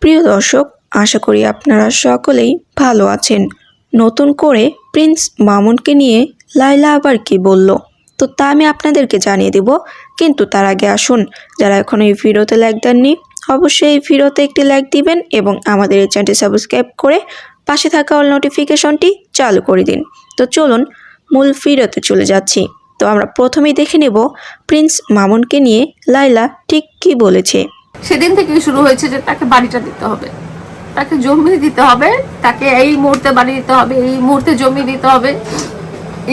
প্রিয় দর্শক, আশা করি আপনারা সকলেই ভালো আছেন। নতুন করে প্রিন্স মামুনকে নিয়ে লায়লা আবার কি বলল, তো তা আমি আপনাদেরকে জানিয়ে দেব। কিন্তু তার আগে আসুন, যারা এখনো এই ভিডিওতে লাইক দেননি অবশ্যই এই ভিডিওতে একটি লাইক দিবেন এবং আমাদের এই চ্যানেলটি সাবস্ক্রাইব করে পাশে থাকা অল নোটিফিকেশনটি চালু করে দিন। তো চলুন মূল ভিডিওতে চলে যাচ্ছি। তো আমরা প্রথমেই দেখে নেব প্রিন্স মামুনকে নিয়ে লায়লা ঠিক কী বলেছে। সেদিন থেকে শুরু হয়েছে যে তাকে বাড়িটা দিতে হবে, তাকে জমি দিতে হবে, তাকে এই মুহূর্তে বাড়ি দিতে হবে, এই মুহূর্তে জমি দিতে হবে,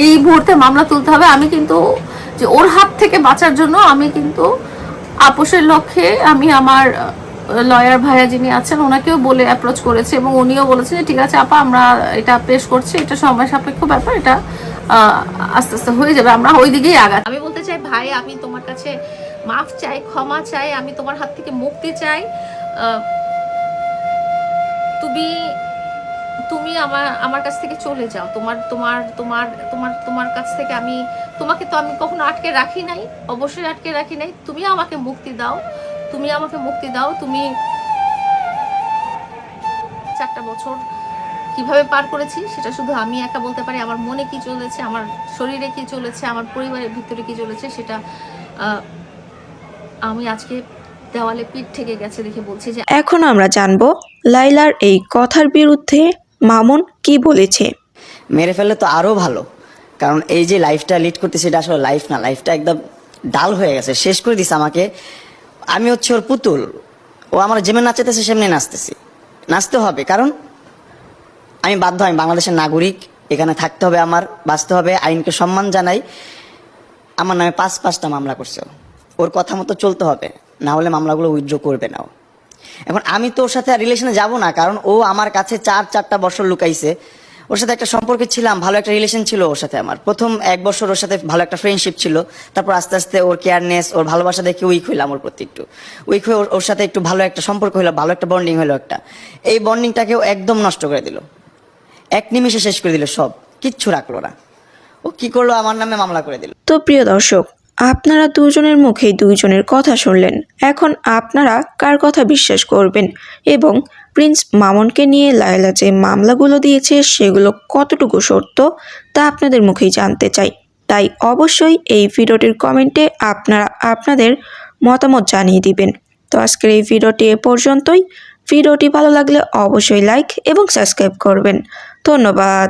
এই মুহূর্তে মামলা তুলতে হবে। আমি কিন্তু যে ওর হাত থেকে বাঁচার জন্য আমি কিন্তু আপোষের লক্ষ্যে আমি আমার লয়ার ভাইয়া যিনি আছেন ওনাকেও বলে অ্যাপ্রোচ করেছে এবং উনিও বলেছে যে ঠিক আছে আপা, আমরা এটা পেশ করছি, এটা সময় সাপেক্ষ ব্যাপার, এটা আস্তে আস্তে হয়ে যাবে, আমরা ওই দিকেই আগাচ্ছি। আমি বলতে চাই ভাই, আমি তোমার কাছে মাফ চাই, ক্ষমা চাই, আমি তোমার হাত থেকে মুক্তি চাই। তুমি তুমি আমার কাছ থেকে চলে যাও। তোমার তোমার তোমার তোমার তোমার কাছ থেকে তোমাকে তো আমি কখনো আটকে রাখি নাই, অবশ্যই আটকে রাখি নাই। তুমি আমাকে মুক্তি দাও, তুমি আমাকে মুক্তি দাও। তুমি 4টা বছর কিভাবে পার করেছি সেটা শুধু আমি একা বলতে পারি। আমার মনে কি চলেছে, আমার শরীরে কি চলেছে, আমার পরিবারের ভিতরে কি চলেছে, সেটা আমি আজকে দেওয়ালে পিঠ থেকে গেছে দেখে বলছি যে এখন আমরা জানবো লায়লার এই কথার বিরুদ্ধে মামুন কি বলেছে। মেরে ফেললে তো আরও ভালো, কারণ এই যে লাইফটা লিড করতেছে এটা আসলে লাইফ না, লাইফটা একদম ডাল হয়ে গেছে, শেষ করে দিছে আমাকে। আমি হচ্ছে ওর পুতুল, ও আমার যেমন নাচাতেছে সেমনি নাচতেছি, নাচতে হবে, কারণ আমি বাধ্য, আমি বাংলাদেশের নাগরিক, এখানে থাকতে হবে, আমার বাঁচতে হবে, আইনকে সম্মান জানাই। আমার নামে 5-5টা মামলা করছে, ওর কথা মতো চলতে হবে, না হলে মামলাগুলো উইথড্র করবে না। এখন আমি তো ওর সাথে রিলেশনে যাব না, কারণ ও আমার কাছে 4 বছর লুকাইছে। ওর সাথে একটা সম্পর্কে ছিলাম, ভালো একটা রিলেশন ছিল ওর সাথে আমার। প্রথম 1 বছর ওর সাথে ভালো একটা ফ্রেন্ডশিপ ছিল, তারপর আস্তে আস্তে ওর কেয়ারনেস, ওর ভালোবাসা দেখে উইক হইলাম ওর প্রতি, একটু উইক হয়ে ওর সাথে একটু ভালো একটা সম্পর্ক হলো, ভালো একটা বন্ডিং হলো একটা। এই বন্ডিংটাকেও একদম নষ্ট করে দিল, এক নিমিষে শেষ করে দিল, সব কিচ্ছু রাখলো না। ও কি করলো, আমার নামে মামলা করে দিল। তো প্রিয় দর্শক, আপনারা দুজনের মুখেই দুইজনের কথা শুনলেন। এখন আপনারা কার কথা বিশ্বাস করবেন এবং প্রিন্স মামুনকে নিয়ে লায়লা যে মামলাগুলো দিয়েছে সেগুলো কতটুকু সত্য তা আপনাদের মুখেই জানতে চাই। তাই অবশ্যই এই ভিডিওটির কমেন্টে আপনারা আপনাদের মতামত জানিয়ে দিবেন। তো আজকের এই ভিডিওটি এ পর্যন্তই। ভিডিওটি ভালো লাগলে অবশ্যই লাইক এবং সাবস্ক্রাইব করবেন। ধন্যবাদ।